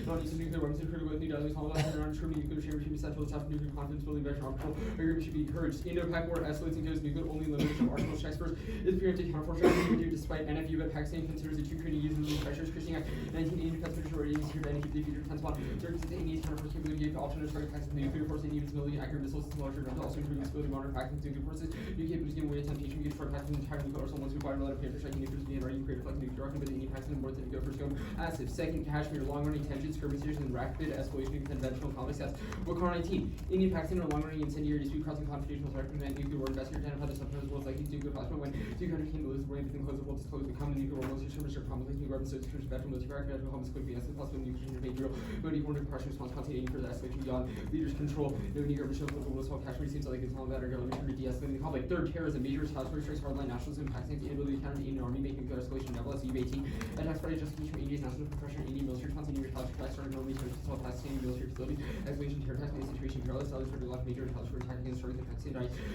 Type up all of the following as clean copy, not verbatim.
non-use of nuclear weapons and critical with new dialogues, all about non-discriminating nuclear sharing should be central to tough nuclear confidence building, veteran control agreement should be encouraged. Indo-Pak war escalates and goes nuclear only limitation of arsenal checks first is preemptive counterforce strategy despite NFU, but Pakistan considers the two creating using the pressures Christian Act 1980 defense majority is here to benefit the future defense plan. Turkey says India's counterforce capability gave the option to target Pakistan nuclear force and even civilian accurate missile system larger enough to also improve the ability of modern Pakistan's nuclear forces. New capabilities giving way to temptation to destroy Pakistan's entire nuclear arsenal once required relative preemptive striking nuclear to be already created like nuclear weapon, but the Indian Pakistan more than go first go massive. Second, Kashmir, long-running tensions, skirmishes, and rapid escalation of conventional conflict stats. Wakar 19, Indian Pakistan are long-running incendiary dispute crossing confrontational threat prevent nuclear war investor to identify the substance world's likely nuclear plasma when two countries came to lose the brain within close the world disclose the common nuclear war military skirmish or common nuclear weapons so secure spectrum military practice natural homes quickly as the possible nuclear intervention drill no need for depression response continuing for the escalation beyond leaders control no nuclear mission of the world while Kashmir seems like it's all better government to de-escalating the conflict. Third, terrorism, major retaliatory strikes hardline nationalism, Pakistan's inability to counter the Indian army making nuclear escalation nevertheless U-18 attacks by justification for India's national profession Indian military response Indian retaliatory attacks starting normally to assault Pakistani military facilities escalation terror attacks in the situation careless others for the lack major retaliatory attack against targets of Pakistan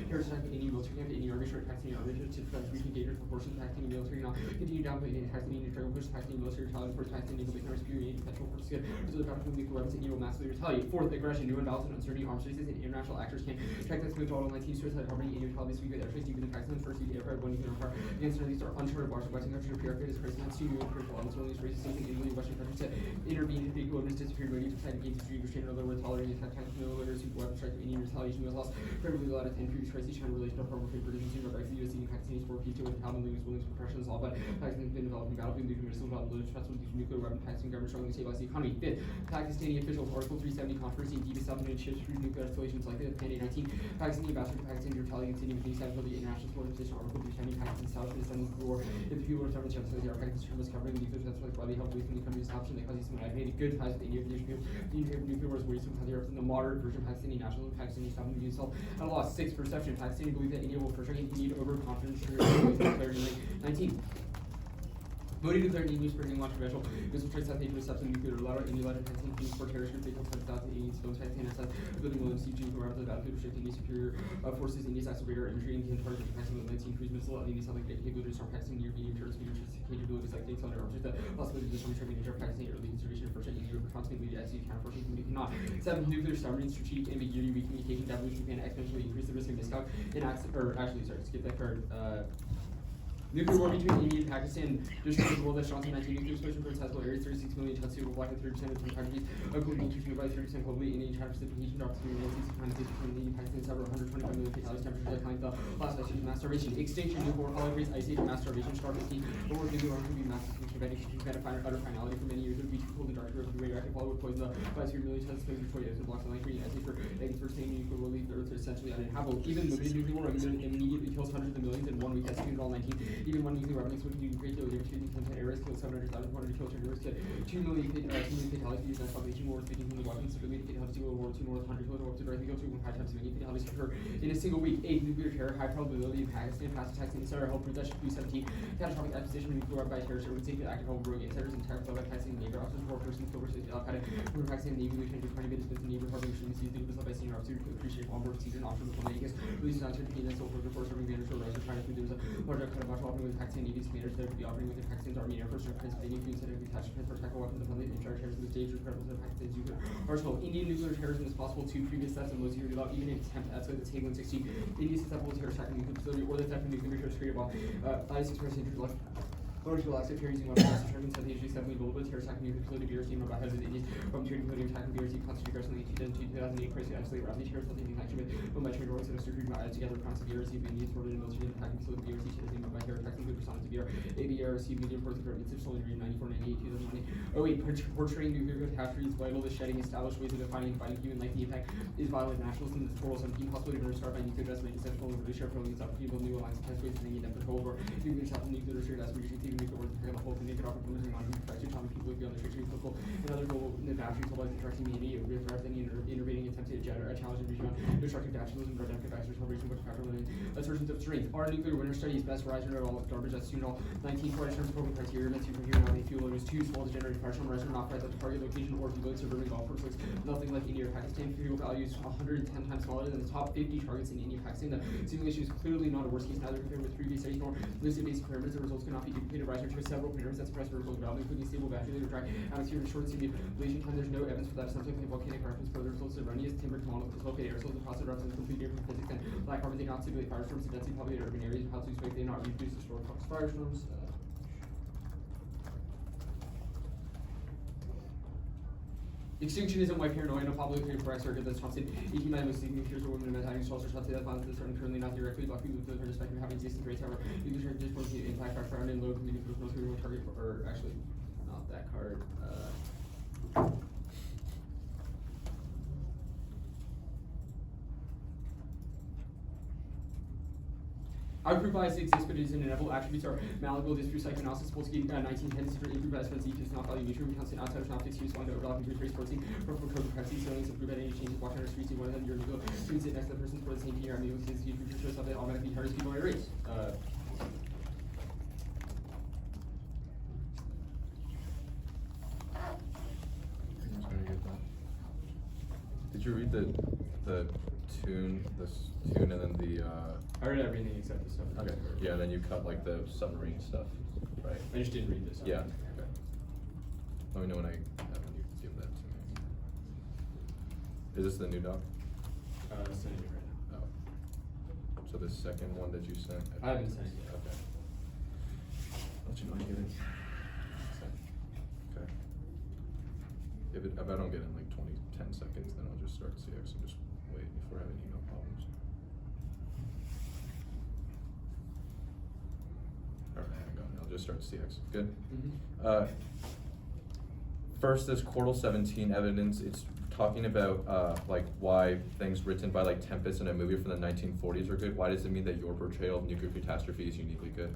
terrorist attack in Indian military camp to Indian army short Pakistani army to defense region dangerous proportions Pakistani military now continue downplaying the Pakistani Indian struggle push Pakistani military retaliate for Pakistani able to counter superior potential forces good so the doctrine of nuclear weapons India will massively retaliate. Fourth, aggression, new imbalance and uncertainty arms races and international actors can track this with all 19 suicide harboring India retaliates we get airspace deep in Pakistan first seat aircraft one nuclear empire against these are uncharted waters of Western countries appear created as crisis and new critical elements only races sinking Italy Western countries to intervene in big wilderness disappeared ready to fight against extreme restraint or other word tolerating attack tanks no later super weapon strike Indian retaliation was lost primarily allowed at 10 previous crises China relation to former paper consumer by the US and Pakistanese for P2 with how Williams suppression is all but Pakistan has been developing battlefield nuclear missile development threats with nuclear weapon Pakistan government struggling to stabilize the economy. Fifth, Pakistani officials Article 370 controversy and deepest submarine ships through nuclear escalations like the Pan 19 Pakistani ambassador to Pakistan retaliating Indian with the example of the international support position Article 370 Pakistan establishment is for war if the people of the China the Pakistan was covering the nuclear threats like why they helped with the country's option they caused some made good ties with India the nuclear wars were some country in the moderate version of Pakistani nationalism Pakistani stopping the itself at a loss. Sixth, perception Pakistani believe that India will for sure need overconfidence declared in 19 Modi declared Indian spreading controversial missile trade South Asia recepts and nuclear allowed India led Pakistan teams for terrorist groups they called South Asian stones Pakistan has building William C. G. around the battlefield restricting India's superior forces India's accelerator imagery and target Pakistan with 19 cruise missile India's something that capabilities from Pakistan near medium terrorist capabilities like things on their arms the possibility of destroying training nature of Pakistan early consideration of Persian India constantly lead to execute counterforcing community cannot. 7 nuclear submarine strategic ambiguity weak communication devolution can exponentially increase the risk of miscalc in skip that card nuclear war between India and Pakistan destroys the world as Johnson 19 nuclear explosion for sizable areas 36 million tons suitable black and 30% of the countries globally increasing by 30% globally Indian China precipitation drops to 60 times between India and Pakistan several 125 million fatalities temperatures decline the last ice age mass starvation extinction nuclear war holocaust ice age mass starvation star 15 the war nuclear arms will be massive prevent utter finality for many years it would be too cold and dark to radioactive fall would poison the biosphere million tons of destroy it blocks the light ice age for eggs for staying nuclear will leave the earth essentially uninhabitable even limited nuclear war immediately kills hundreds of millions in 1 week that's all 19 even one nuclear weapon would do great deal of damage to the areas killed 700,000 100 killed terrorists killed 2 million fatalities used as salvation more speaking from the weapons related fatalities to World War II more than 100 killed or up to directly killed 2.5 times as many fatalities occur in a single week. 8 nuclear terror high probability of Pakistan fast attacks in Israel help prevent 17 catastrophic acquisition of nuclear weapon by terrorists or would take active home rogue insiders and terrorists by Pakistan neighbor officers 4 persons overseas Al-Qaeda who Pakistan Navy which can do quite a bit of the neighbor harbor machines used to by senior officers to appreciate onboard season officer before they releases on certificate and so forth before serving managers or rise or trying to there was a larger kind of much offering with Pakistan Navy's commanders that would be offering with the Pakistan's Army and Air Force participating in instead of attached to tackle weapons upon the entire terrorists in the stage credible to Pakistan's nuclear arsenal. Indian nuclear terrorism is possible to previous thefts and low security law even if attempt to escalate the Tag 160 India's susceptible terrorist attack nuclear facility or the theft of nuclear materials created while 96% injured large relaxed appear using weapons to determine South Asia 70 global terrorist attack nuclear facility BRC by heads of India from treating including attack and BRC constitute aggressively in 2008 crisis isolate rapidly terrorist attacking action with my trade orgs that are secured by together crimes of BRC being used for the military attacking facility BRC terrorism by terror attacks include responding to BR ABRC media reports of government civil in 94 98 2008 portraying nuclear catastrophe is vital to shedding established ways of defining and fighting human life the impact is violent nationalism the total 17 possibility to restart by nuclear investment essential and really share filling up people new alliance test ways and them for Cold War nuclear self nuclear shared as we usually nuclear wars the whole thing naked opportunity on to telling people beyond the restrictions local and other global batteries like directing the enemy with any intervening attempt to challenge and beyond destructive nationalism or democratic access celebration which factor within assertions of strength. Our nuclear winter study is best rise under all garbage as soon all 19 quarter terms program criteria meant to here now they fuel load is too small to generate pressure on rise or not at the target location or if you load suburban golf course looks nothing like India or Pakistan fuel values 110 times smaller than the top 50 targets in India Pakistan. The simulation is clearly not a worst case neither compared with previous studies nor listed basic pyramids. The results cannot be duplicated. Rise to several pyramids that suppress vertical gravity including stable battery later dry atmosphere and short simulation time there's no evidence for that assumption. Volcanic reference for the results of erroneous. Timber tomorrow is located aerosols and process references complete different physics and black carbon. They not simulate firestorms and densely populated urban areas. How to expect they not reproduce historical firestorms. Extinction isn't white paranoia, no public for circuit that's Thompson. 18 most signatures for women and having social shots that finds this are currently not directly black people with the spectrum having existence rates, however, English are disproportionate impact are found in low community for most people target for, or actually not that card. Outgroup bias exists, but it is inevitable. Attributes are malleable. This through psychoanalysis. Polsky 1910 for in-group bias friends each is not value neutral. We constant outsiders not fixed use one to overlap in group race Polsky. For code privacy, ceilings of group identity changes. Walking on the streets, you want to have your ego. Students sit next to the person for the same year. I mean, this group shows up that automatically targets people in a race. Did you read the tune and then the I read everything except the stuff. Okay. Yeah, and then you cut like the submarine stuff, right? I just didn't read this. Yeah. Okay. Let me know when you give that to me. Is this the new doc? Sending it right now. Oh. So the second one that you sent? I haven't sent it yet. Okay. I'll let you know when you get it. Okay. If I don't get it in like 10 seconds, then I'll just start CX and just wait if we're having email problems. Alright, hang on, I'll just start CX. Good? Mm-hmm. First, this Quartal 17 evidence, it's talking about like why things written by like Tempest in a movie from the 1940s are good. Why does it mean that your portrayal of nuclear catastrophe is uniquely good?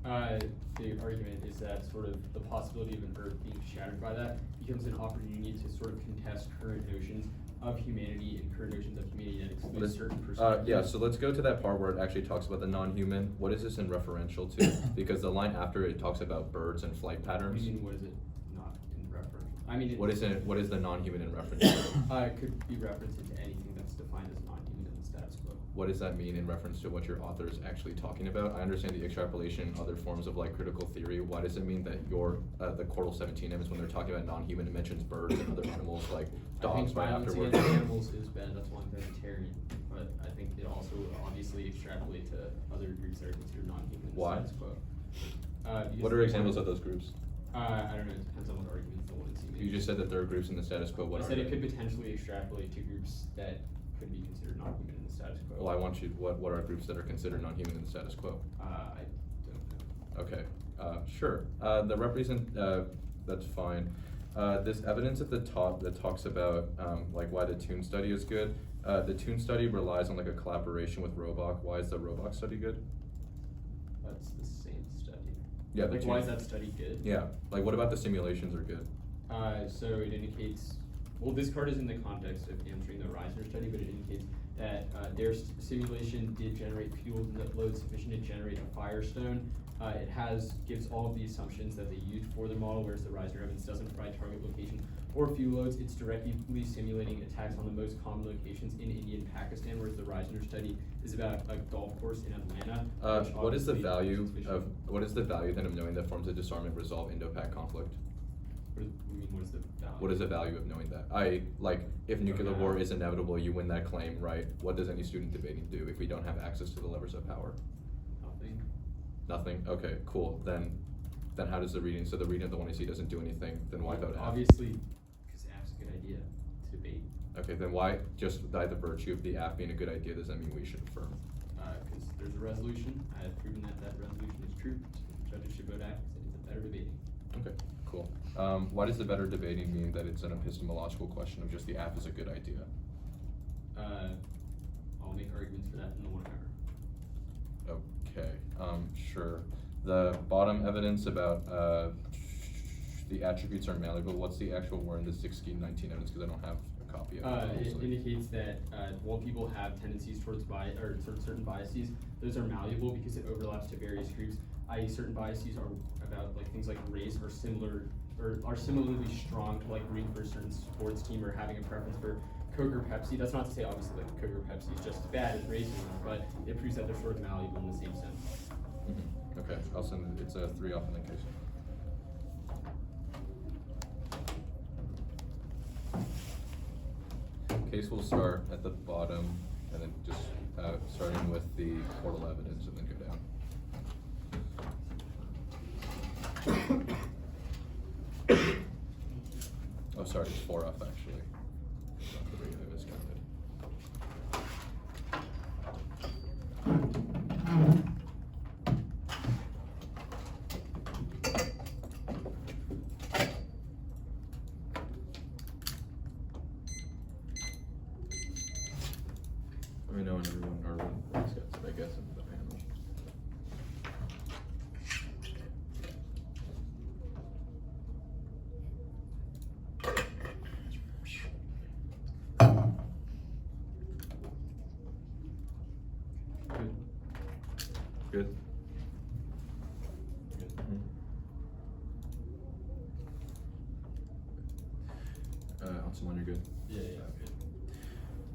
The argument is that sort of the possibility of an Earth being shattered by that becomes an opportunity to sort of contest current notions of humanity and current notions of humanity that exclude certain perspectives. Yeah, so let's go to that part where it actually talks about the non-human. What is this in referential to? Because the line after it talks about birds and flight patterns. I mean, what is it not in reference? I mean, what is the non-human in reference to? It could be referenced into anything that's defined as non-human in the status quo. What does that mean in reference to what your author is actually talking about? I understand the extrapolation, other forms of like critical theory. Why does it mean that the Quartal 17 evidence, when they're talking about non-human, it mentions birds and other animals like dogs right afterwards? Violence against animals is bad. That's why I'm vegetarian. But I think it also obviously extrapolates to other groups that are considered non-human in the status quo. What are examples of those groups? I don't know. It depends on what arguments the one is using. You just said that there are groups in the status quo. What I said it could potentially extrapolate to groups that could be considered non-human in the status quo. Well, I want you. What are groups that are considered non-human in the status quo? I don't know. Okay. Sure. That's fine. This evidence at the top that talks about like why the Toon study is good. The Toon study relies on like a collaboration with Roboc. Why is the Roboc study good? That's the same study. Yeah. Like, why is that study good? Yeah. Like, what about the simulations are good? So it indicates, well, this card is in the context of answering the Reisner study, but it indicates that their simulation did generate fuel load sufficient to generate a firestone. It gives all of the assumptions that they used for the model, whereas the Reisner evidence doesn't provide target location or fuel loads. It's directly simulating attacks on the most common locations in India and Pakistan, whereas the Reisner study is about a golf course in Atlanta. What is the value then of knowing that forms of disarmament resolve Indo-Pak conflict? What do you mean, what is the value? What is the value of knowing that? If nuclear war is inevitable, you win that claim, right? What does any student debating do if we don't have access to the levers of power? Nothing. Nothing? Okay, cool. Then how does the reading, so the reading of the 1AC doesn't do anything, then why vote F? Obviously, because F's a good idea to debate. Okay, then why, just by the virtue of the F being a good idea, does that mean we should affirm? Because there's a resolution. I have proven that resolution is true. So judges should vote F because it is a better debating. Okay, cool. Why does the better debating mean that it's an epistemological question of just the app is a good idea? I'll make arguments for that in the 1 hour. Okay, sure. The bottom evidence about the attributes are malleable. What's the actual word in the 1619 evidence? Because I don't have a copy of it. It indicates that while people have tendencies towards certain biases, those are malleable because it overlaps to various groups. I.e., certain biases are about like things like race or similar or are similarly strong to like rooting for a certain sports team or having a preference for Coke or Pepsi. That's not to say obviously like Coke or Pepsi is just as bad as racism, but it proves that they're sort of malleable in the same sense. Mm-hmm. Okay, I'll send it. It's a 3 authentication. case will start at the bottom and then just starting with the portal evidence and then go down. Oh, sorry, it's 4 off actually. Not 3, I miscounted. Let me know when everyone gets it, I guess, into the panel. Good. Good. Someone, you're good. Yeah, okay.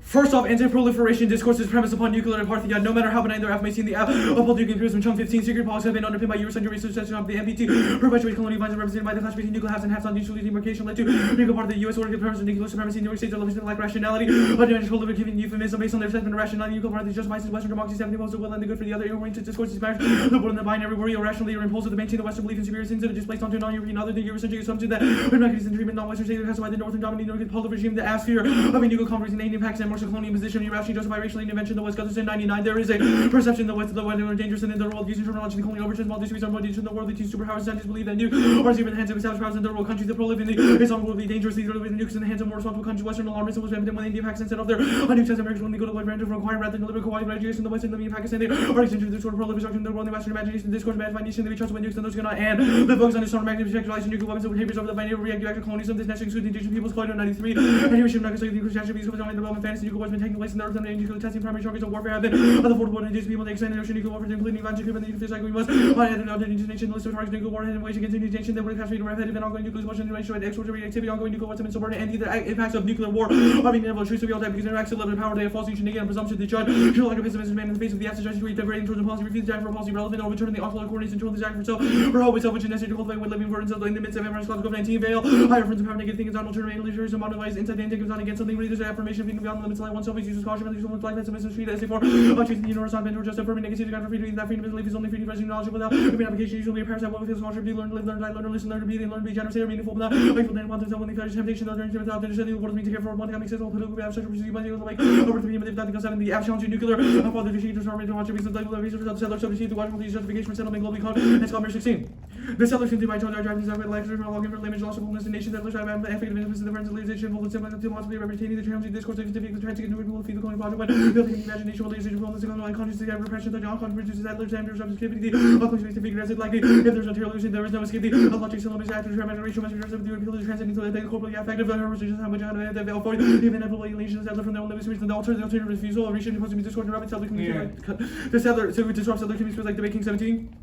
First off, anti-proliferation discourse is premised upon nuclear parthia. No matter how benign their affirmation, the uphold nuclear imperialism in Chunk 15 secret policies have been underpinned by Eurocentric research section of the MPT, perpetuate colonial lines and represented by the clash between nuclear halves and halves on mutual demarcation led to nuclear part of the U.S. order of premise of nuclear supremacy in New York State, television like rationality, but eventual libertarian euphemism based on their assessment of rationality. Nuclear part of the justifies Western democracies having the most will and the good for the other. Irreligious discourse is marriage, the world and the binary worry, irrationally or impulsive to maintain the Western belief in superior sins that are displaced onto a non-European other than Eurocentric assumption that when mechanism treatment non-Western state has by the Northern dominating Northern political regime, the atmosphere of a nuclear conference in Indian Pakistan, more colonial position, irrationally justified racial intervention. The West got this in 99. There is a perception the West of the West are dangerous and in the world using terminology the colonial overtures. While disputes are more dangerous in the world, the two superpowers scientists believe that nuke are in the hands of established powers in third world countries that proliferate in the Islamic world will be dangerous. These are the nukes in the hands of more responsible countries. Western alarmists was evident when India, Pakistan set off their nukes as Americans when they go to the West to require rather than deliver cooperative education. The West and the Pakistan they are extension to the sort of proliferation in the world. The Western imagination, discourse, bad nation, they be trusted by nukes and those cannot. And the focus on the sort of magnetic sexualizing nuclear weapons and behaviors over the binary reactive action colonialism. This nation includes the indigenous peoples called 93. And Hiroshima, Nagasaki, the Christian attributes of the development fantasy nuclear has been taking place in the earth and the nuclear testing primary targets of warfare have been the affordable indigenous people they expand the ocean nuclear warfare including advanced equipment the nuclear cycle we must add another indigenous nation list of targets nuclear war and wage against indigenous nation that would have repetitive and ongoing nuclear explosion and ratio export reactivity ongoing nuclear weapons and subordinate and the impacts of nuclear war are being inevitable truths of all time because interacts with limited power they have false each negative and presumption the judge should like a pessimist man in the face of the absence of diverting towards the policy refuse the act for policy relevant or overturning the awful coordinates and control this act for self for hope itself which is necessary to cultivate with living burdens of in the midst of everyone's class COVID-19 veil higher friends of power negative things on alternative literature and modern ways inside the intake on against something readers affirmation of beyond the limits of oneself uses caution and someone's life as a mission treated as a form of truth in the universe on mentor just affirming negativity God for freedom that freedom is belief is only freedom present knowledge without every application usually a parasite what with his scholarship learn to live learn to die learn to listen learn to be learn to be generous or meaningful without faithful then want to tell when they face temptation other things without understanding the world means to care for one that makes sense all political we have such a procedure but like over 3 minutes nothing concerning the absence of nuclear father the sheet transforming to watch reasons like the reasons of settlers to receive the watchful justification for settlement globally called and Scott 16 the settlers can do my charge driving desire life for login for image loss of homeless nation that I have effective influence in the friends of legislation full and simple to possibly representing the transient discourse of the transit into will feed the colonial project when building the imagination will legislation from the single unconscious repression that John reduces settlers and subjectivity unconscious to figure as it likely if there's no illusion there is no escape the logic syllabus after transformation must be reserved to appeal to transit into the corporally affective and repressions how much they veil for the inevitable alienation settler from their own living space and the alternative refusal of reaching supposed to be discord and rapid settler community the settler so disrupt settler communities like debate King 17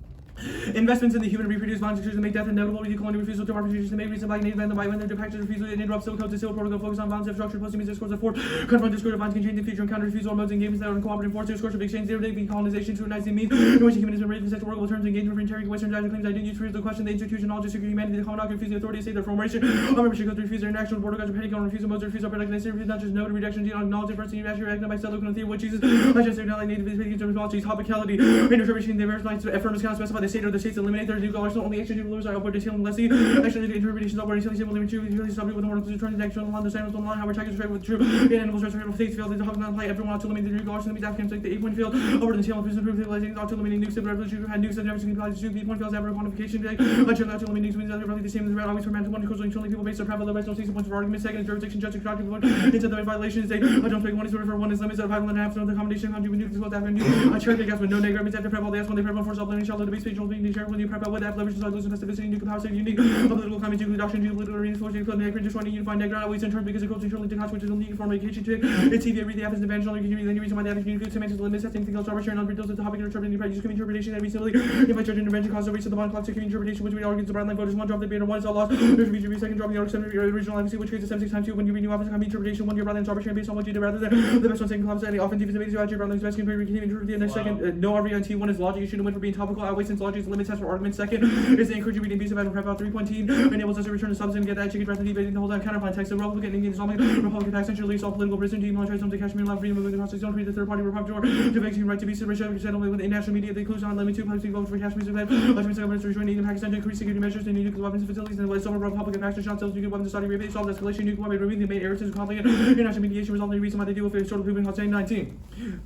investments in the human reproduced violence to make death inevitable the colonial refusal to opportunities to make reason like native and the white when their departure refusal and interrupt civil code to civil protocol focus on violence structure posting means discourse of force confront discourse of violence can change the future and counter refusal modes engagements that are in cooperative force discourse of exchange zero day colonization scrutinizing means in which humanism raised such workable terms engagement for interrogating western judgment claims identity to the question the institution knowledge security humanity the common document refuse the authority state their formation of membership goes to refuse their interaction with border guards depending on refusal modes refusal product and refuse not just no to rejection knowledge diversity national recognized by settler theory which uses not just like native in terms of policies topicality interpretation the American rights to affirmative cannot specify the state or the states eliminate their nuclear arsenal only exchange of lures are upward to healing lessee actually the interpretations of where healing will limit you subject with the moral return to the actual the same on how we're taking straight with the true and animals restoration of states field the hog not apply everyone out to limit the nuclear arsenal means Africans like the 8-point field over the healing prison proof civilization out to limiting nukes the revolution had nukes that never seen probably 2 point fields ever quantification today until not to limit nukes means that they're really the same as the red always fermented one because only people based on private level no points for argument second jurisdiction judge constructive one into the violations they don't take one is for one is limits of 5 and a half so the combination of nukes is what after nuke cherry pick with no negative means after prep all the S when they prep for self learning shallow debate speech being the when you prep with that leverage is losing specificity nuke power state unique political climate nuclear doctrine geopolitical arenas force nuclear negative just running unified negative always in turn because it goes controlling the consequences of unique formation to it's TV read the evidence advantage only can the reason why the average nuclear dimensions limits anything else arbitrary and unpredictable the topic of interpreting practice community interpretation and recently if I judge intervention cause the reach of the bottom clock to community interpretation which we argue the broad line voters one drop the beta one is all lost there's a second drop the original IVC which creates a 76 times 2 when you read new office community interpretation one your broad line is arbitrary based on what you did rather than the best one saying collapse any offensive is based on your broad line is best can be interpret the next second no RV on T1 is logic you shouldn't win for being topical outweighs since logic, limit test for argument. Second is the encourage you reading piece of prep out 3.10 enables us to return to substance and get that chicken breath and debating the whole time. Counterpoint text. The Republican Indian Islamic Republican tax central leaves all political prison team militarism to Kashmir love freedom of the constitution create the third party republic to make right to be settlement with international media. The inclusion on limit 2 public votes for Kashmir's event. Legitimate governments to rejoin Indian Pakistan to increase security measures in nuclear weapons facilities and the Soviet Republican faction shot sells nuclear weapons to Saudi Arabia. Solve escalation nuclear weapon removing the main areas of conflict. International mediation resolving the reason why they deal with it. Sort of proving Hussein 19.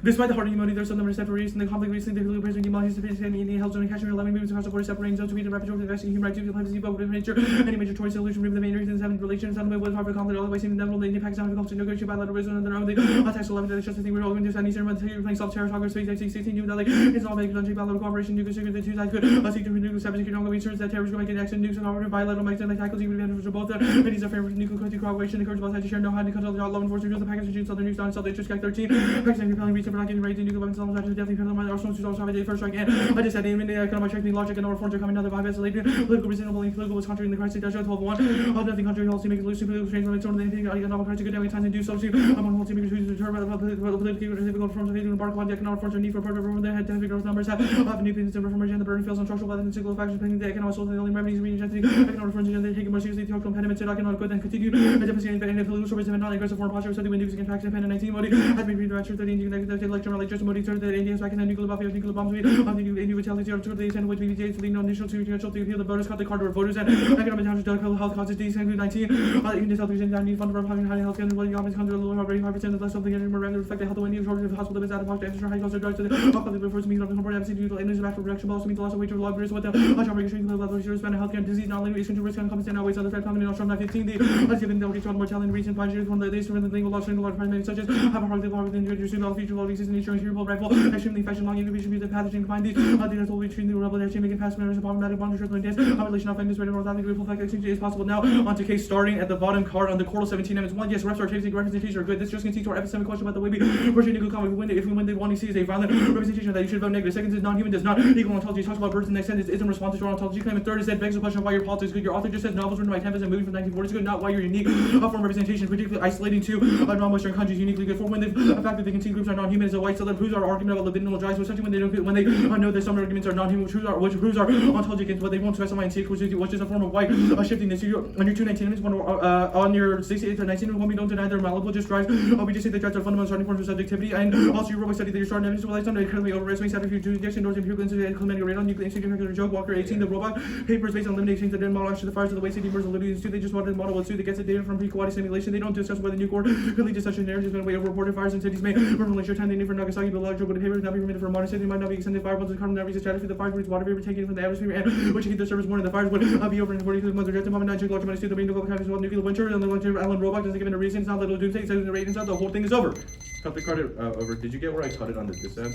Despite the harder humanity, there's some number of separate reasons. The conflict recently, the Hulu president demolished the Indian held zone in Kashmir, 11 movements across the border, separating zones to meet the rapid investing human rights, privacy, but with nature, any major choice solution, remove the main reasons having relations, settlement with harmful conflict, all the way seeming inevitable. The Indian Pakistan have to negotiate bilateral reason on their own. The attacks 11 days, just as they were all going to send Eastern playing self-terror, Congress, space, 16, New Delhi, Islamic country, bilateral cooperation, nuclear security, the two sides could seek to renew cyber security, ongoing ensures that terrorists will make an action, nukes, and cooperative bilateral makes and tackles even advantage for both. And these are fair nuclear country cooperation, encourage both sides to share no hiding control, law enforcement, the Pakistan shoots southern nukes down, South Interest 13. Pakistan compelling reason for not getting ready to nuclear weapons, definitely my arsenal to solve the first strike. And I just said, even the economic strengthening logic and other forms are coming another bypass later. Political reasonable and political was contrary in the crisis. 12-1. Nothing country policy makes loose political change when it's on the economic crisis. Good damage times and do so. Among policy makers who determine the political forms of embark upon the economic forms or need for part of the head to growth numbers have new opinions and reformation. The burden feels on structural wealth and cyclical factors pending the economic source and the only revenues region economic forms and taking more seriously the structural impediments to economic growth and continue a deficit in political service and non-aggressive foreign posture study when news against Pakistan and 19 Modi has been read 13 election like Modi turned that India is back in the nuclear buffet of nuclear bombs on the new retaliatory opportunity and which BBJ to lead no initial to appeal the voters cut the card to voters and economic damage to health causes D19 even this health is not need fund for having high health care and what governments come to a lower already 5% of less something and more revenue reflect the health of any shortage of hospital beds out of pocket extra high cost of drugs to the public the first meeting of the corporate embassy due to illness back for production balls to meet the loss of wage of libraries with the job registration level of service health care and disease not only to risk and compensate outweighs other threat common in Australia 15 the given the child mortality recent budget one of the days from the legal law single large primary such as have a hardly within your all future law disease and insurance rifle extremely fashion long innovation be the pathogen find these data told between the rebel that making past members of problematic bond trickling dance relation of famous whether without the grateful fact exchange is possible now onto case starting at the bottom card on the quarter 17 minutes 1 yes reps are chasing representation are good this just can teach to our epistemic question about the way we pushing legal comic win if we win they want to see is a violent representation that you should vote negative second is non-human does not equal ontology talks about birds in the next sentence isn't responsive to our ontology claim and third is that begs the question of why your politics good your author just says novels written by canvas and movies from 1940s good not why you're unique form representation particularly isolating to non-western countries uniquely good for when the fact that they can see groups are non-human is a white southern proves our argument about libidinal drives especially when they don't when they know that some arguments are non-human which proves our ontology against what they won't specify and take which is a form of white shifting this on your 219 minutes on your 68 to 19 when we don't deny they're malleable just drives we just say that drives are fundamental starting forms of subjectivity and also your robot study that you're starting evidence relies on incredibly overestimating set of future injection doors imperial institute and climatic radon nuclear institute regular joke walker 18 the robot papers based on eliminating the model actually the fires of the waste city merge the liberty institute they just wanted the model was that gets the data from pre-coati simulation they don't discuss whether nuclear could lead to such a narrative when way over reported fires in cities may permanently short time they need for Nagasaki but large but the paper is not be permitted for a modern city might not be extended fireballs and carbon not reason stratosphere the fires which water vapor taken from the atmosphere and which keep the surface warning the fires would be over in 40 months rejected moment 9 large amount of the main local countries well nuclear winter and the winter Alan Robach doesn't give it a reason it's not little doomsday it says in the ratings out the whole thing is over cut the card over did you get where I cut it on this end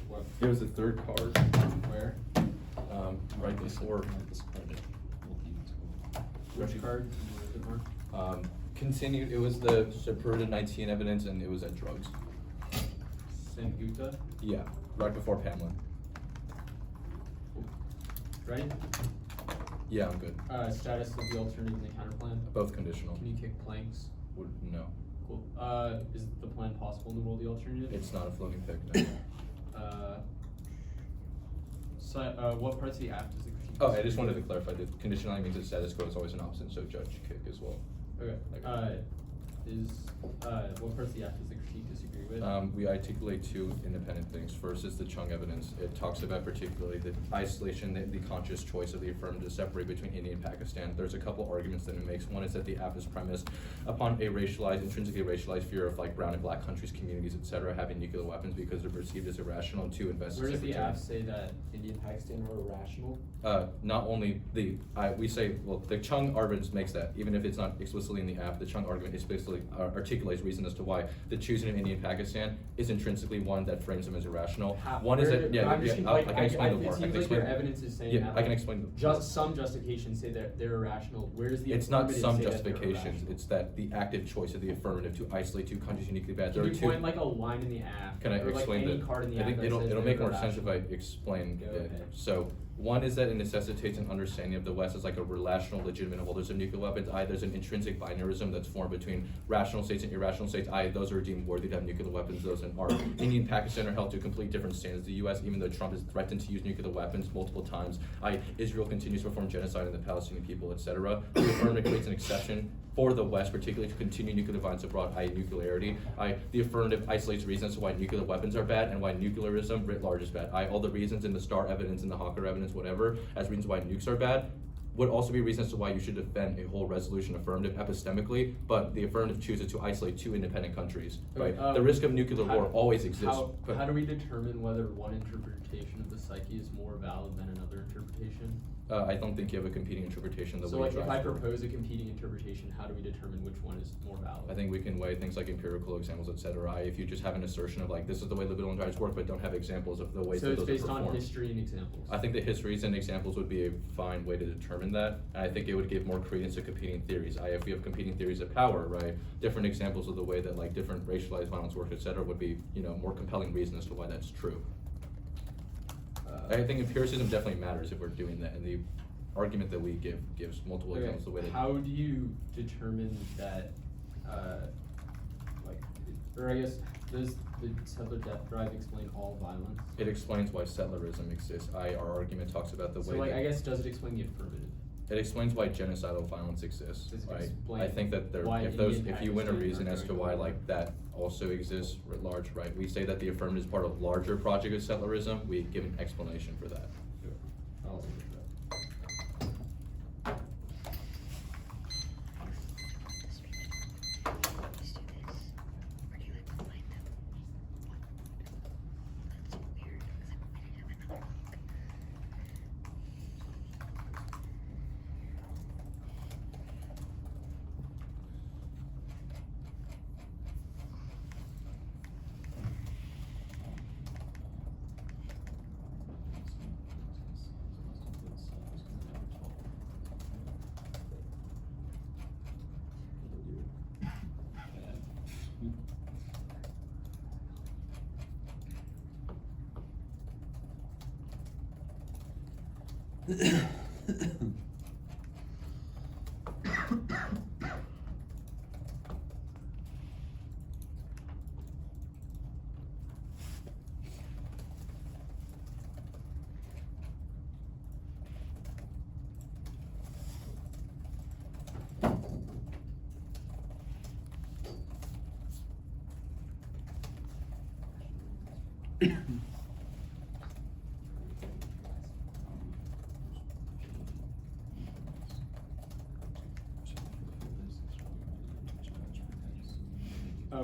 What? it was the third card Where? right before Which card? continued it was the supported 19 evidence and it was at drugs Sengupta? yeah right before Pamela Ready? yeah I'm good Status of the alternative and the counter plan. both conditional Can you kick planks? would no Cool. Is the plan possible in the world the alternative? it's not a floating pick no. What parts of the app does the critique? Oh, I just wanted to clarify that conditionality means that status quo is always an opposite, so judge kick as well. Okay. What parts of the app does the critique disagree with? We articulate two independent things. First is the Chung evidence. It talks about particularly the isolation, the conscious choice of the affirmative to separate between India and Pakistan. There's a couple arguments that it makes. One is that the app is premised upon a intrinsically racialized fear of like brown and black countries, communities, etc., having nuclear weapons because they're perceived as irrational, and two, invest. Where does the app say that India and Pakistan are irrational? Not only we say, well, the Chung argument makes that, even if it's not explicitly in the app, the Chung argument explicitly articulates reason as to why the choosing of India and Pakistan is intrinsically one that frames them as irrational. One is that, I can explain the more. It seems like your evidence is saying that. I can explain. Some justifications say that they're irrational. Where does the It's not affirmative some say that justifications, they're irrational? it's that the active choice of the affirmative to isolate two countries uniquely bad. Can There you are two. point like a line in the app? Can I or explain like any that? card in the I app think that it'll says make they're more sense if I irrational? explain Go it. ahead. So One is that it necessitates an understanding of the West as like a rational, legitimate holders of nuclear weapons. There's an intrinsic binarism that's formed between rational states and irrational states. Those are deemed worthy to have nuclear weapons. Those are India and Pakistan are held to complete different standards. The U.S., even though Trump has threatened to use nuclear weapons multiple times, Israel continues to perform genocide on the Palestinian people, etc. The affirmative creates an exception for the West, particularly to continue nuclear violence abroad, i.e. nuclearity. The affirmative isolates reasons why nuclear weapons are bad and why nuclearism writ large is bad. All the reasons in the STAR evidence and the Hawker evidence, whatever, as reasons why nukes are bad, would also be reasons to why you should defend a whole resolution affirmative epistemically, but the affirmative chooses to isolate two independent countries, right? The risk of nuclear war always exists. How do we determine whether one interpretation of the psyche is more valid than another interpretation? I don't think you have a competing interpretation. So like if I propose a competing interpretation, how do we determine which one is more valid? I think we can weigh things like empirical examples, etc. If you just have an assertion of like, this is the way liberal enterprise work, but don't have examples of the ways that those are performed. So it's based on history and examples? I think the histories and examples would be a fine way to determine that. And I think it would give more credence to competing theories. If we have competing theories of power, right, different examples of the way that like different racialized violence works, etc., would be, more compelling reason as to why that's true. I think empiricism definitely matters if we're doing that, and the argument that we give gives multiple examples of the way that. How do you determine that, does the settler death drive explain all violence? It explains why settlerism exists. Our argument talks about the way I guess, does it explain the affirmative? It explains why genocidal violence exists, Does it right? explain I think that if you win a reason as to why like that also exists writ large, right? We say that the affirmative is part of larger project of settlerism. We give an explanation for that. I'll look at that.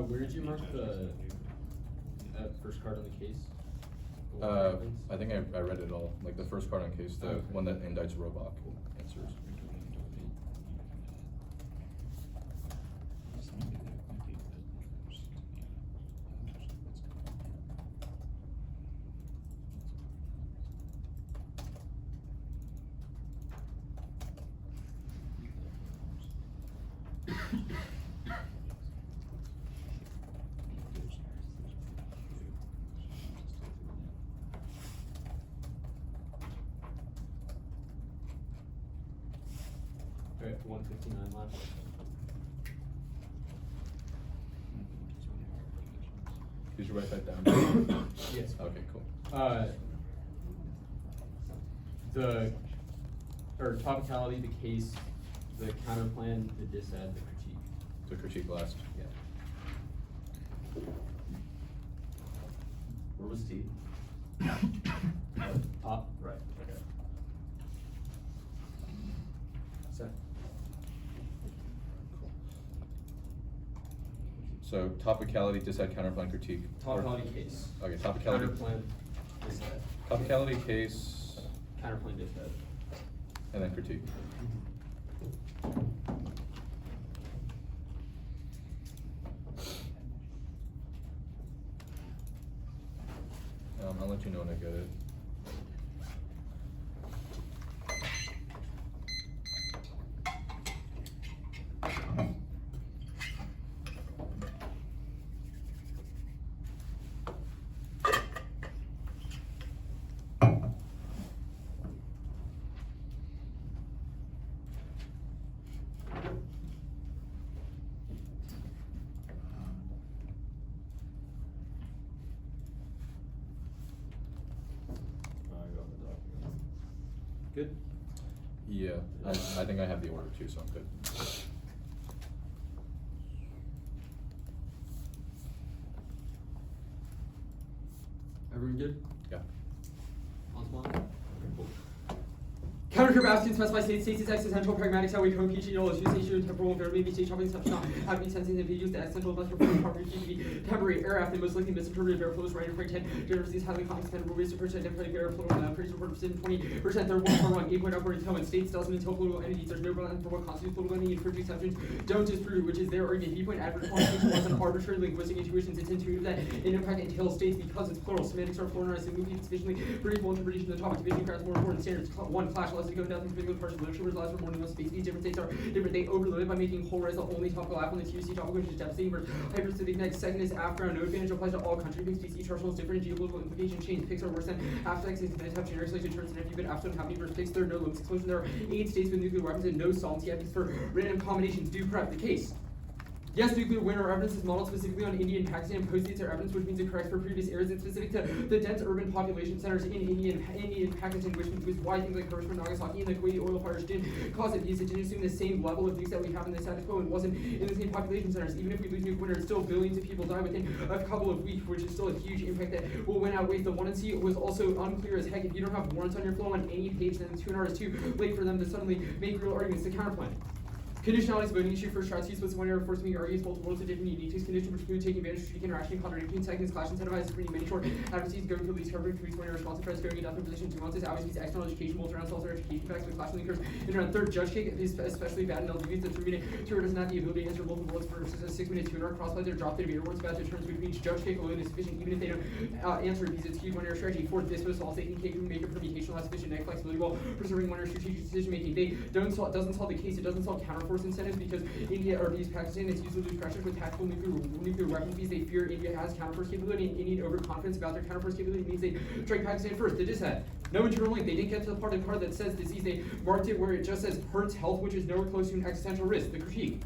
Where did you mark the first card on the case? I think I read it all. Like the first card on case, the one that indicts Robach answers. Alright, 159 left. Did you write that down? Yes. Okay, cool. Topicality, the case, the counterplan, the disad, the critique. The critique last. Yeah. Where was T? Top. Right, okay. Set. So topicality, disad, counterplan, critique. Topicality case. Okay, topicality. Counterplan, disad. Topicality, case, Counterplan, disad. and then critique. I'll let you know when I get it. I think I have the order too, so I'm good. Everyone good? Yeah. On spot? Cool. Countercurve absence specify states is existential pragmatics how we code PG all issues station temporal and maybe state shopping such not have to be sensing and used as essential less performance property to be temporary error after most likely misinterpreted error flows right for 10 diversities highly complex dependable ways to percent identify error flow and pretty support percent 20% third one for 1 8 point upward until when states doesn't until political entities there's no balance for what constitutes political entity and for exceptions don't disprove which is their argument B point adverse quantification was an arbitrary linguistic intuitions it's intuitive that in impact entails states because it's plural semantics are pluralized and moving sufficiently briefable interpretation of the topic division crowds more important standards one clash less to go down through partial literature relies on more nuanced space. These different states are different. They overload it by making whole res the only topical app on the TUC topic, which is devastating. Versus hyperspecific next. Second is afground. No advantage applies to all country things. PC charts different geopolitical implication chains. Picks are worse than abstracts. Infinite have generic selection terms and if you bit after happening versus picks. Third, no limits explosion. There are 8 states with nuclear weapons and no solvency evidence for random combinations. Do prep the case. Yes, nuclear winter evidence is modeled specifically on India and Pakistan and post-states are evidence which means it corrects for previous errors and specific to the dense urban population centers in India and Pakistan, which means why things like Hiroshima, Nagasaki, and the Kuwaiti oil fires didn't cause it because it didn't assume the same level of nukes that we have in the status quo and wasn't in the same population centers. Even if we lose nuclear winter, still billions of people die within a couple of weeks, which is still a huge impact that will win outweighs the 1 and C was also unclear as heck. If you don't have warrants on your flow on any page, then 2 hours is too late for them to suddenly make real arguments. The counterplan. Conditionality is voting issue for strategies with one error forcing me argues multiple worlds of different unique conditions which include taking advantage of strategic interaction, contradicting seconds, clash incentivizes reading many short advocacies, going to least coverage, tweets one error responsive press, going in other positions, nuances, always means external education, multi around self education facts with clash linkers, and around third judge kick is especially bad in LGBs, the 3-minute tutor doesn't have the ability to answer multiple worlds versus a 6-minute tutor, crossplay their drop their debate words about determines which means judge kick alone is sufficient even if they don't answer it because it's huge one error strategy. Fourth, this was all taking cake and make a permutation has sufficient neck flexibility while preserving one error strategic decision making. They doesn't solve the case, it doesn't solve counterforce incentives because India or these Pakistan is used to lose pressure with tactical nuclear weapons because they fear India has counterforce capability and Indian overconfidence about their counterforce capability means they strike Pakistan first. They just had no internal link. They didn't get to the part of the card that says disease. They marked it where it just says hurts health, which is nowhere close to an existential risk. The critique.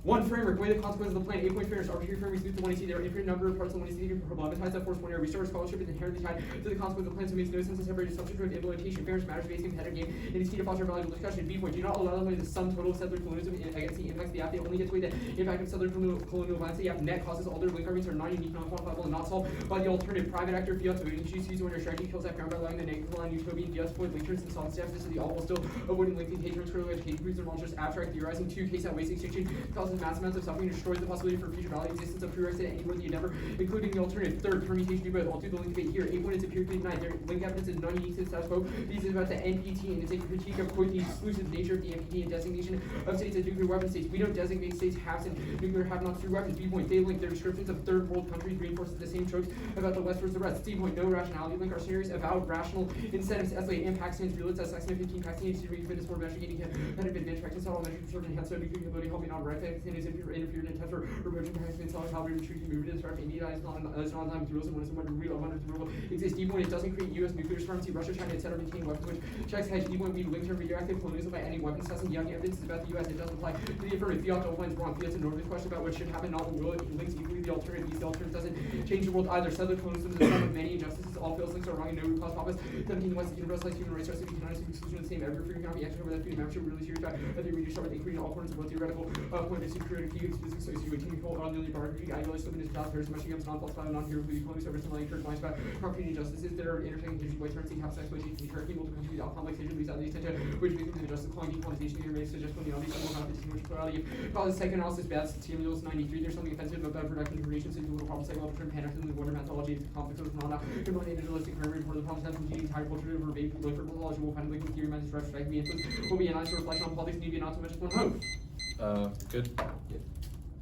One framework, weigh the consequences of the plan, 8-point fairness, arbitrary frameworks lead to 1AC. There are infinite number of parts of 1AC that problematize that force one error. Restore scholarship is inherently tied to the consequence of the plan, so it makes no sense to separate assumption from implementation. Fairness matters based on competitive game, and it's key to foster valuable discussion. B point, do not allow them to the sum total of settler colonialism against the impacts of the app. They only get to weigh the impact of settler colonial violence. The app net causes all their link arguments are non-unique, non-quantifiable, and not solved by the alternative. Private actor fiat to issues used when their strategy kills that ground by allowing the negative line utopian fiat avoid link turns and solve steps to the all while still avoiding linking patrons, critical education proves their monsters abstract theorizing. 2 case out waste extinction causes mass amounts of suffering. Destroys the possibility for future value existence of prerequisite any worthy endeavor, including the alternative. Third, permutation do both. I'll do the link debate here. 8 points empirically denied. Their link evidence is non-unique to the status quo. These is about the NPT and it's a critique of quote the exclusive nature of the NPT and designation of states as nuclear weapon states. We don't designate states haves and nuclear have-nots through weapons. B point, they link their descriptions of third world countries reinforces the same tropes about the West versus the rest. C point, no rationality link. Our scenarios about rational incentives escalate impact stands real. It's as section 15 Pakistan to read fitness for measure getting competitive advantage practice all measures preserve enhance so nuclear capability helping not right Pakistan is interfered in attempt for remote Pakistan solid how we retreat moved to describe India is not time rules and when someone real under the rule exists. D point, it doesn't create US nuclear supremacy, Russia, China, etc. maintain weapons which checks hedge. D point, we link to radioactive colonialism by adding weapons testing. Young evidence is about the US. It doesn't apply to the affirmative. Fiat double lines wrong. Fiat's a normative question about what should happen, not what will. It links equally the alternative. The alternative doesn't change the world either. Settler colonialism is a sum of many injustices. All fails links are wrong and no root cause papas. 17 West universalized human rights, rest of economic exclusion of the same every free cannot be acted over that food membership really serious about whether you start with including all corners of both theoretical point of superiority, physics, sociology, control, on the bargaining, idealist, living in child, Paris, much against non-falsified, non-hero, equality, service, and church lines about property injustices that are intersecting history, white currency, capital exploitation, Turkey, multiple countries, out complex history, leads out the extent which victims of justice, calling decolonization, the remains suggest when the obvious will not be too much plurality. Causes psychoanalysis, bad, Samuel's 93, there's something offensive about production information, so you will problem psychological term, panic, and the water methodology, it's complex of phenomena, combined individualistic memory, for the problems from teaching entire culture over vague, local mythology, will find linking theory, methods, retrospect, be influence, will be analyzed to reflect on politics, need not so much as one hope. Good. Yeah.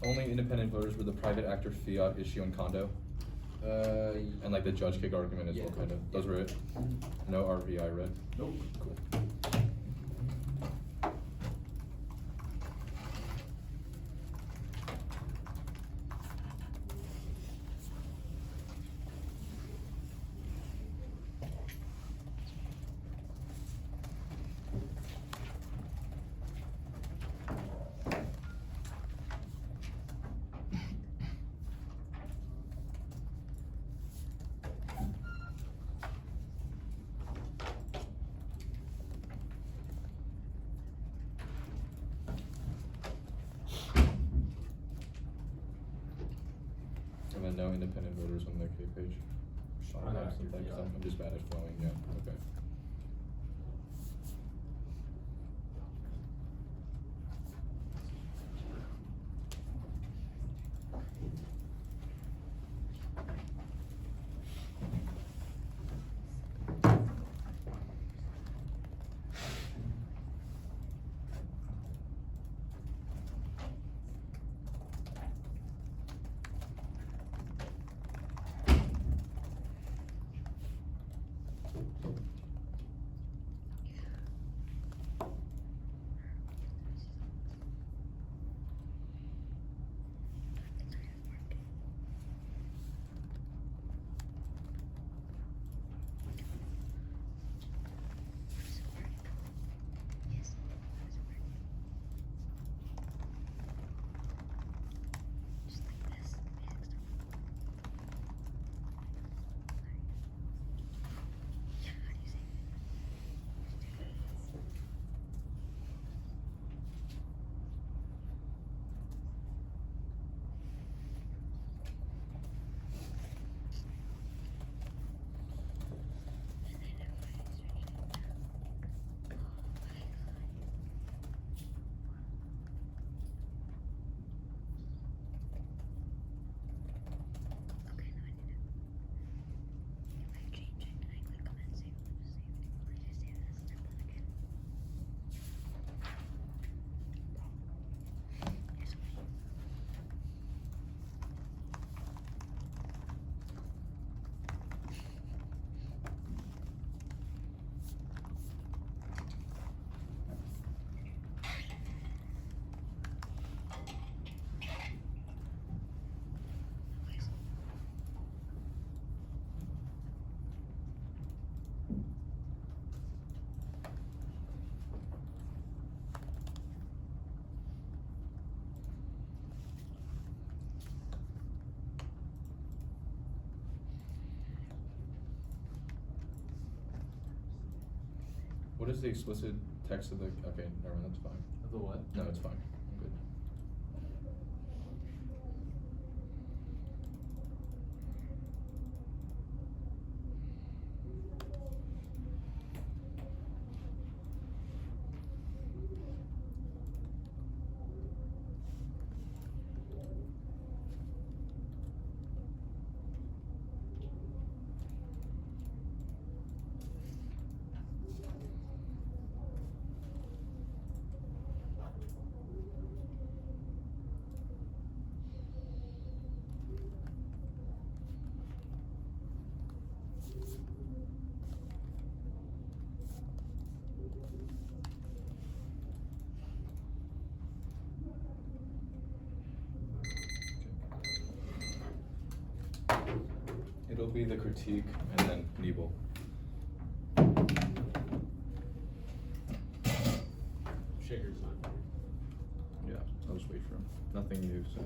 Only independent voters were the private actor fiat issue and condo. And like the judge kick argument as Yeah. well, kind of. Those were it. No RVI read. Nope. Cool. no independent voters on the K page. On I'm the active, something, yeah. I'm just bad at flowing, yeah, okay. What is the explicit text of the, okay, never mind, that's fine. The what? No, it's fine, I'm good. It'll be the critique and then Nebel. Shaker's not. Yeah, I'll just wait for him. Nothing new, so.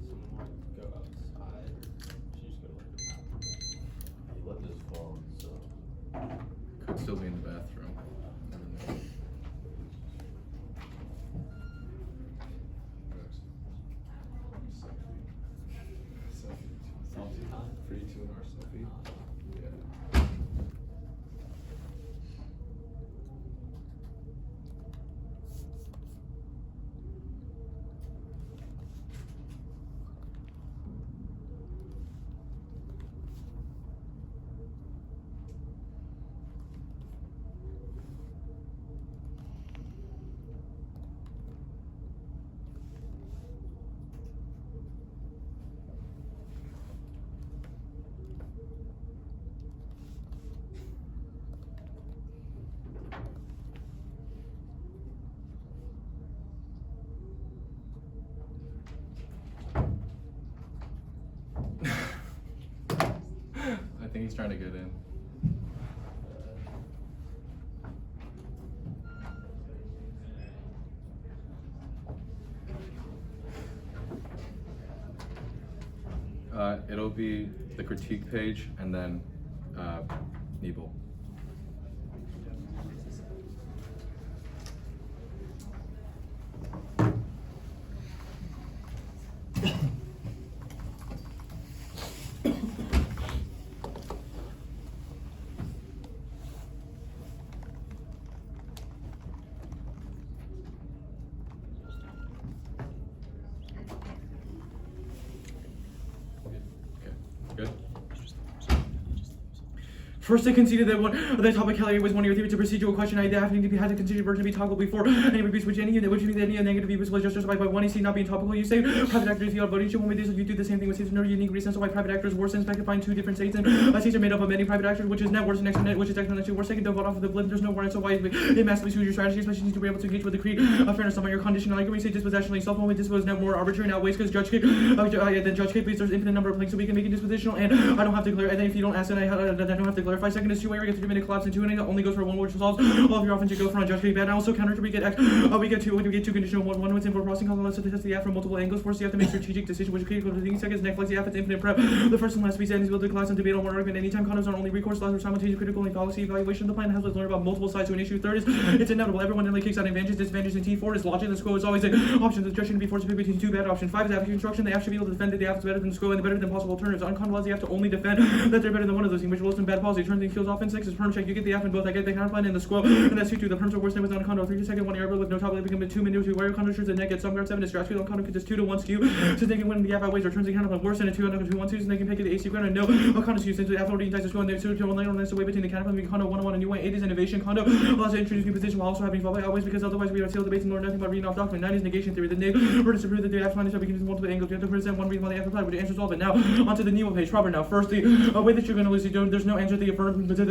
Someone want to go outside, or should you just go to like the bathroom? He left his phone, so. Could still be in the bathroom. Never know. Selfie time? Free 2 hour selfie. Yeah. think he's trying to get in. It'll be the critique page and then Nebel. Good. First, they conceded that the topic category was one of your theories. A procedural question. I had to consider version to be topical before any abuse, which means any negative abuse was justified by one AC not being topical. You say private actors feel voting should when this you do the same thing with states. No unique reasons why private actors worse and find two different states. And states are made up of many private actors, which is net worse and extra net, which is exponentially worse. Second, don't vote off of the blip. There's no warrant, so why it massively suits your strategy, especially since you were able to engage with the creed of fairness on your condition. Like we say, dispositionally self-moment. This was now more arbitrary now ways because judge case. Then judge case, please. There's infinite number of links, so we can make it dispositional, and I don't have to clarify. And then if you don't ask, then I don't have to clarify. Second is two-way. We get 3-minute collapse and 2 and it only goes for one, which resolves all of your offense. You go for a judge case bad. And also counter to we get two conditional one what's in for crossing color. Let's test the app from multiple angles. First, you have to make strategic decision, which creates the seconds. Next, the app it's infinite prep. The first and last piece is build the class and debate on one argument. Anytime condoms are only recourse, last or simultaneous critical and policy evaluation. The plan has to learn about multiple sides to an issue. Third is it's inevitable. Everyone in the kicks out advantages, disadvantages, and T4 is logic. The score is always an option. The judge should be forced to pick between two bad options. 5 is application instruction. They have to be able to defend that the app is better than the score and the better than possible alternatives. Uncontrolled, you have to only defend that they're better than one of those things, which results in bad policy. Turns and kills off in 6 is perm check. You get the app in both. I get the counterplan and the squirrel, and that's 2-2. The perms are worse than was on condo. 3 second 1 error with no top. They become a 2 minute 2 wire condo shirts and net get some guard 7 is scratch on condo because 2-1 skew. So they can win the app outweighs or turns the counterplan worse than a 2-1-2, so they can pick the AC ground and no condo skew since the app already entices to go and there's 2-1 that's the way between the counterplan and condo 1-1 and new way. 8 is innovation condo allows to introduce new position while also having fallback outweighs because otherwise we would seal debates and learn nothing about reading off document. 9 is negation theory. The name were to prove that the app finally begins multiple angles. You have to present one reason why the app applied, which answers all of it. Now onto the Nemo page proper. Now first the way that you're going to lose there's no answer to the affirmative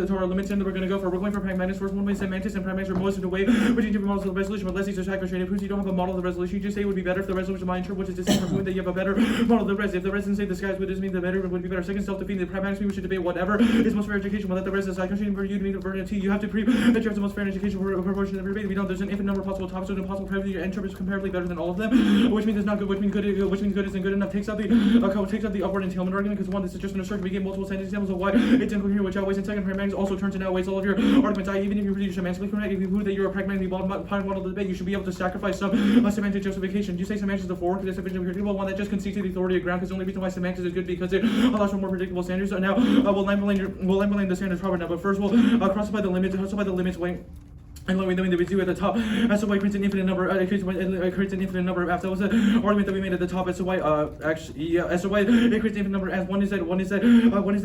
to our limits and we're going to go for. We're going for pragmatics first. One way semantics and pragmatics are most of the way between different models of the resolution, but less these are sacrificed. Proves you don't have a model of the resolution. You just say it would be better if the resolution of my interpret, which is the same for that you have a better model of the res. If the res didn't say the skies would just mean the better would be better. Second, self-defeating. The pragmatics mean we should debate whatever is most fair education. Without the res is sacrificing for you to mean the version of T. You have to prove that you have the most fair education proportion of your debate. If you don't, there's an infinite number of possible topics, so an impossible proof that your interpret is comparably better than all of them, which means it's not good, which means good isn't good enough. Takes out the upward entailment argument because one, this is just an assertion. We get multiple sentence examples of why it's incoherent, which outweighs. And second, pragmatics also turns and outweighs all of your arguments. Even if you produce semantically correct, if you prove that you're a pragmatically model of the debate, you should be able to sacrifice some semantic justification. You say semantics is the fork, this division of your table, one that just concedes to the authority of ground, because the only reason why semantics is good because it allows for more predictable standards. So now we'll line blame the standards proper now, but first we'll classify the limits weight. And the way that we do at the top, as to why it creates an infinite number. It creates an infinite number of apps. That was an argument that we made at the top. As to why, as to why it creates an infinite number of apps. One is that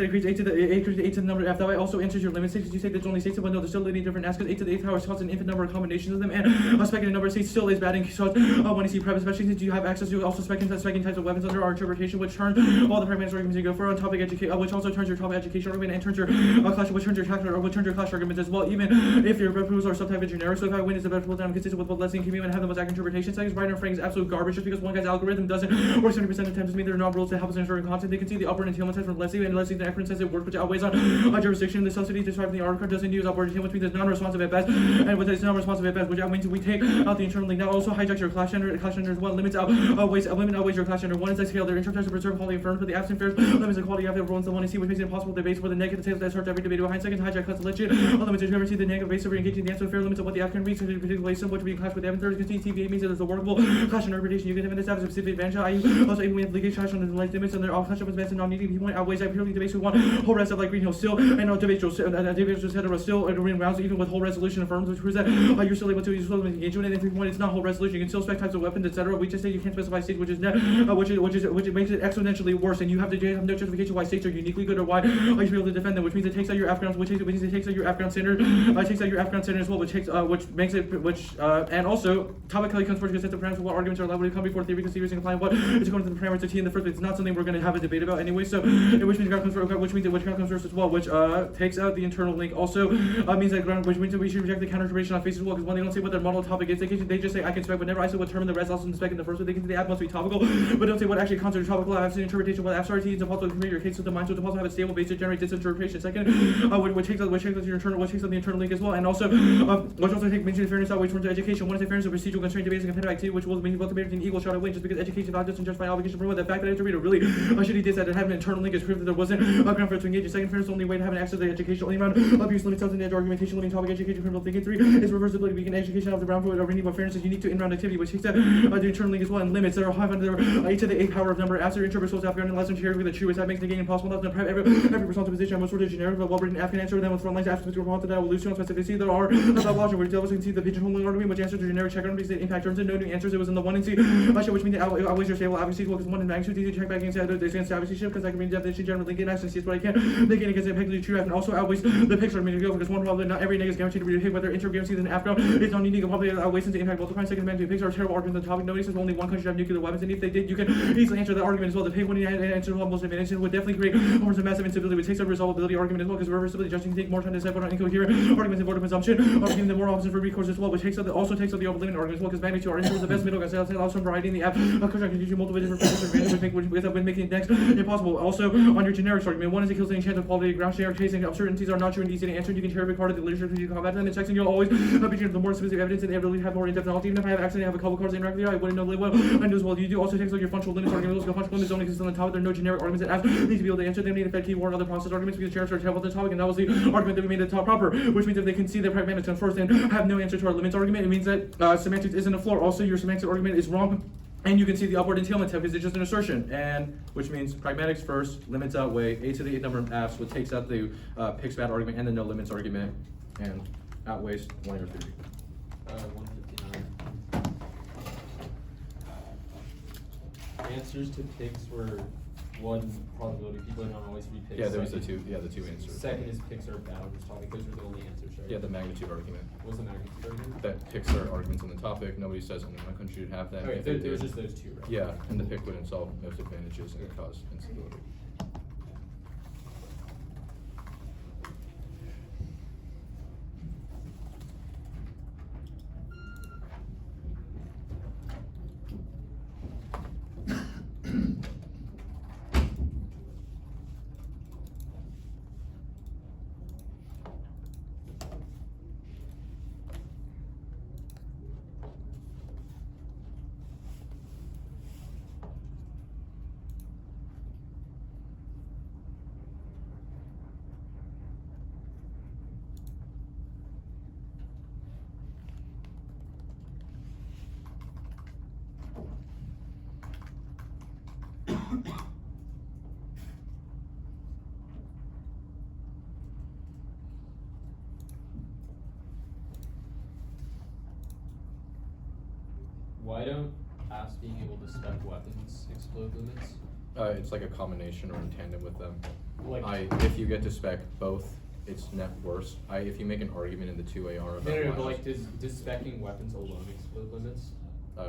it creates 8 to the number of apps. That way also answers your limit states. You say there's only 6, but no, there's still many different apps because 8 to the 8th power causes an infinite number of combinations of them. And a speculative number of states still is bad in case when you see prep, especially since you have access to also speculative types of weapons under our interpretation, which turn all the pragmatic arguments you go for on topic education, which also turns your topic education argument and turns your clash, which turns your clash arguments as well. Even if your proofs are subtype of generic, so if I win is the better down consistent with what Leslie and Kimmy and have the most accurate interpretation. Second, Brian and Frank is absolute garbage just because one guy's algorithm doesn't work 70% of the time doesn't mean there are not rules to help us ensure content. They can see the upward entailment test from Leslie, and Leslie the expert says it works, which outweighs on jurisdiction. The subsidy described in the article doesn't use upward entailment, which means it's non-responsive at best, and with it's non-responsive at best, which means we take out the internal link. Now also hijacks your clash gender. Clash gender is one outweighs your clash gender. One is that scale. Their interpreters to preserve quality affirmed for the absent fares limits the quality of the rules the one to see, which makes it impossible to debate where the negative tails that start every debate behind. Second, hijack cuts legit limits to never see the negative base over engaging the answer fair limits of what the app can reach in a particular way, which we clash with the third because TVA means that there's a workable clash interpretation. You can have this have a specific advantage. Also even with legal clash on the light limits and they're all clash up with advanced and non-needing viewpoint outweighs that purely debates who want whole rest of like Green Hill still and DebateDrills hetero still in rounds even with whole resolution affirms, which proves that you're still able to use engage in it. And 3 point it's not whole resolution. You can still spec types of weapons, etc. We just say you can't specify state, which makes it exponentially worse, and you have no justification why states are uniquely good or why you should be able to defend them, which means it takes out your Afghan standard, takes out your Afghan standard as well. well, which makes it and also topic clearly comes first because the parameters of what arguments are allowed to come before theory considers and applying what is according to the parameters of T in the first place. It's not something we're going to have a debate about anyway. So which means ground comes first, which means ground comes first as well, which takes out the internal link. Also means that ground, which means that we should reject the counter interpretation on face as well, because when they don't say what their model topic is, they just say I can spec. Whenever I say what term in the rest also in the spec in the first way, they can say the app must be topical, but don't say what actually constitutes topical. I've seen interpretation what apps are. It's impossible to compare your case with the mind, so it's impossible to have a stable base to generate disinterpretation. Second, which takes out the internal link as well, and also which also takes mention of fairness out which forms of education. One is the fairness of procedural constraint debates and competitive activity, which will mean both debaters an equal shot at winning, just because education values doesn't justify obligation to promote. The fact that I have to read a really shitty diss that have an internal link is proof that there wasn't a ground for it to engage. Second, fairness, the only way to have an access to the education only round abuse limits out in edge argumentation, limiting topic education, criminal thinking. Three is reversibility. We can education of the ground for it already, but fairness is unique to in-round activity, which takes out the internal link as well, and limits there are 500 8 to the 8 power of number after interpret souls Afghan and less than with the truest. That makes the game impossible enough to prep every responsive position. Most sort of generic but well-written Afghan answer then with front lines after the response to that will lose to specificity. There are about logic where devils can see the pigeonholing argument, which answers to generic check arguments that impact terms and no new answers. It was in the 1 and C show, which means that always your stable advocacy equal because 1 in magnitude. These check back against advocacy shift because I can read definition general link in action see what I can. They can against effectively true and also outweighs the picture of me to go because one probably not every nigga is guaranteed to read a hit whether inter guarantees an Afghan. It's not unique and probably outweighs since the impact multiplying second man to picks are terrible arguments on the topic. Nobody says only one country should have nuclear weapons, and if they did, you can easily answer that argument as well. The pay when you answer almost advantage would definitely create forms of massive instability, which takes a resolvability argument as well, because reversibility just can take more time to decide what are incoherent arguments and vote of presumption, or giving them more options for recourse as well, which also takes out the over limit argument as well, because magnitude are the best middle ground allows some variety in the app. Construct can use multiple different factors of advantage, which making it next impossible. Also, on your generic argument, one is it kills any chance of quality of ground generic chasing uncertainties are not true and easy to answer. You can cherry pick part of the literature to combat them, and second, you'll always be the more specific evidence and the ability to have more in-depth knowledge. Even if I have accidentally have a couple cards interact with you, I wouldn't know really well. I know as well. You do also takes out your functional limits argument. Also, functional limits only exist on the topic. There are no generic arguments that need to be able to answer them. Need to fed keyword other process arguments because generics are terrible to the topic, and that was the argument that we made at the top proper. Which means if they can see that pragmatics comes first and have no answer to our limits argument, it means that semantics isn't a floor. Also, your semantic argument is wrong. And you can see the upward entailment tab because it's just an assertion, and which means pragmatics first, limits outweigh 8 to the 8 number of apps, which takes out the picks bad argument and the no limits argument, and outweighs 1 or 3. 159. Answers to picks were 1 probability. People don't always read picks. Yeah, there was the two answers. Second is picks are bad on this topic. Those are the only answers, right? Yeah, the magnitude argument. What's the magnitude argument? That picks are arguments on the topic. Nobody says only one country should have them. Okay, If they there was did- just those 2, right? Yeah, and the pick wouldn't solve most advantages and cause instability. Why don't apps being able to spec weapons explode limits? It's like a combination or in tandem with them. Like If you get to spec both, it's net worse. If you make an argument in the 2AR about no, why but like does specking weapons alone explode limits?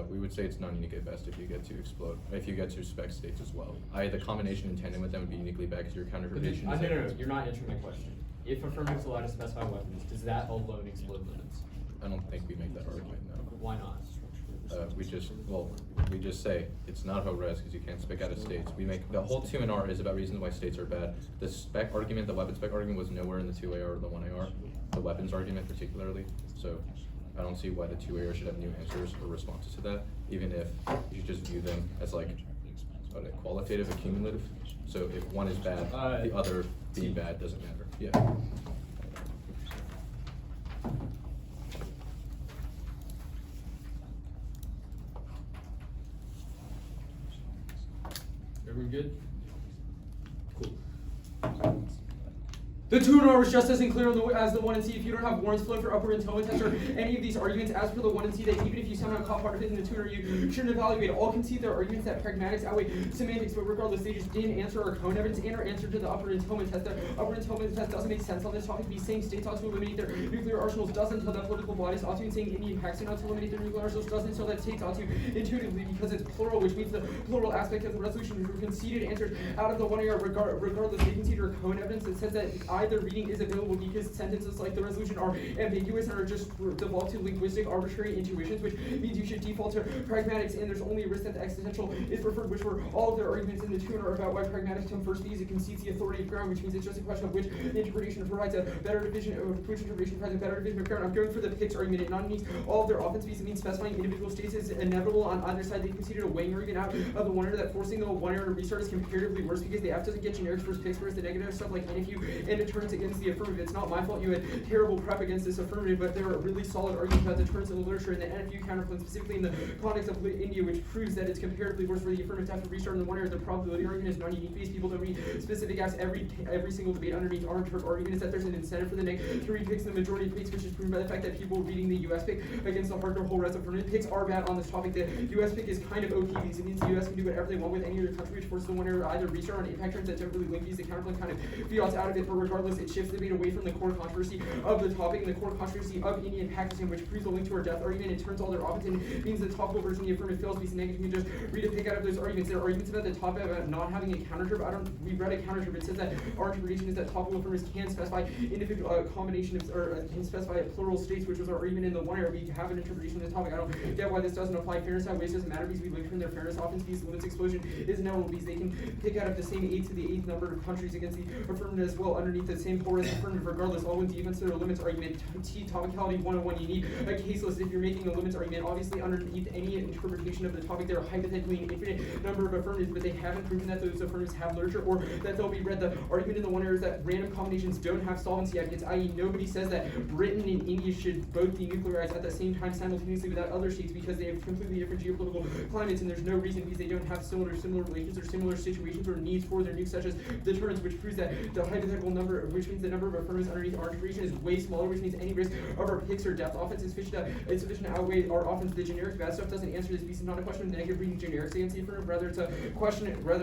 we would say it's non-unique at best if you get to explode. If you get to spec states as well. The combination in tandem with them would be uniquely bad because your counter But interpretation is no, you're not answering my question. If affirmative's allowed to specify weapons, does that alone explode limits? I don't think we make that argument, no. Why not? We just say it's not ho-res because you can't spec out of states. We make the whole 2NR is about reasons why states are bad. The spec argument, the weapon spec argument was nowhere in the 2AR or the 1AR, the weapons argument particularly. So I don't see why the 2AR should have new answers or responses to that, even if you should just view them as like qualitative, accumulative. So if one is bad, the other being bad doesn't matter. Yeah. Everyone good? Cool. The tuner was just as unclear as the 1 and C. If you don't have warrants flow for upper entailment test or any of these arguments, as per the 1 and C, that even if you somehow caught part of it in the tuner, you shouldn't evaluate. All concede their arguments that pragmatics outweigh semantics, but regardless, they just didn't answer our cone evidence and our answer to the upper entailment test. The upper entailment test doesn't make sense on this topic. Be saying states ought to eliminate their nuclear arsenals doesn't tell that political bodies ought to, and saying Indian Pakistan ought to eliminate their nuclear arsenals doesn't tell that states ought to intuitively, because it's plural, which means the plural aspect of the resolution were conceded answers out of the 1 AR. Regardless, they concede our cone evidence that says that either reading is available because sentences like the resolution are ambiguous and are just devolved to linguistic arbitrary intuitions, which means you should default to pragmatics, and there's only a risk that the existential is preferred, which were all of their arguments in the tuner are about why pragmatics come first because it concedes the authority of ground, which means it's just a question of which interpretation provides a better division of which interpretation provides a better division of ground. I'm going for the PICS argument. It not means all of their offense because it means specifying individual states is inevitable on either side. They conceded a weighing argument out of the 1 error that forcing the 1 error to restart is comparatively worse because the F doesn't get generics versus PICS versus the negative stuff like NFU and deterrence against the affirmative. It's not my fault you had terrible prep against this affirmative, but there are really solid arguments about deterrence in the literature and the NFU counterpoint, specifically in the context of India, which proves that it's comparatively worse for the affirmative to have to restart in the 1 error. The probability argument is non-unique because people don't read specific acts. Every single debate underneath our argument is that there's an incentive for the negative to read PICS in the majority of PICS, which is proven by the fact that people reading the US PIC against the hardcore whole rest of affirmative. PICS are bad on this topic. The US PIC is kind of OP because it means the US can do whatever they want with any other country, which forces the 1 error to either restart on impact terms that don't really link these. The counterpoint kind of fiats out of it, but regardless, it shifts the debate away from the core controversy of the topic and the core controversy of India and Pakistan, which proves the link to our death argument. It turns all their offense and means the topical version of the affirmative fails because negative can just read a pick out of those arguments. There are arguments about the topic about not having a counterterm. We read a counterterm. It says that our interpretation is that topical affirmatives can specify individual combination of, or can specify plural states, which was our argument in the 1 error. We have an interpretation of the topic. I don't get why this doesn't apply. Fairness outweighs doesn't matter because we link from their fairness offense because limits explosion is knowable because they can pick out of the same 8 to the 8th number of countries against the affirmative as well underneath the same whole as affirmative. Regardless, all wins defense to their limits argument. T topicality 101. You need a case list if you're making a limits argument. Obviously, underneath any interpretation of the topic, there are hypothetically an infinite number of affirmatives, but they haven't proven that those affirmatives have literature or that they'll be read. The argument in the 1 error is that random combinations don't have solvency evidence, i.e. nobody says that Britain and India should both denuclearize at the same time simultaneously without other states because they have completely different geopolitical climates, and there's no reason because they don't have similar relations or similar situations or needs for their nukes, such as deterrence, which proves that the hypothetical number, which means the number of affirmatives underneath our interpretation is way smaller, which means any risk of our PICS or death offense is sufficient to outweigh our offense. The generic bad stuff doesn't answer this because it's not a question of negative reading generics against the affirmative, rather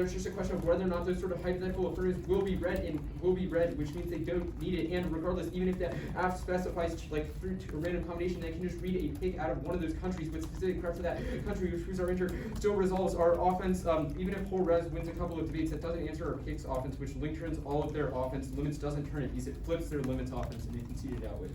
it's just a question of whether or not those sort of hypothetical affirmatives will be read, which means they don't need it. And regardless, even if the app specifies like through a random combination, they can just read a pick out of one of those countries with specific prep for that country, which proves our inter still resolves our offense. Even if whole res wins a couple of debates, that doesn't answer our PICS offense, which link turns all of their offense. Limits doesn't turn it because it flips their limits offense and they conceded outways.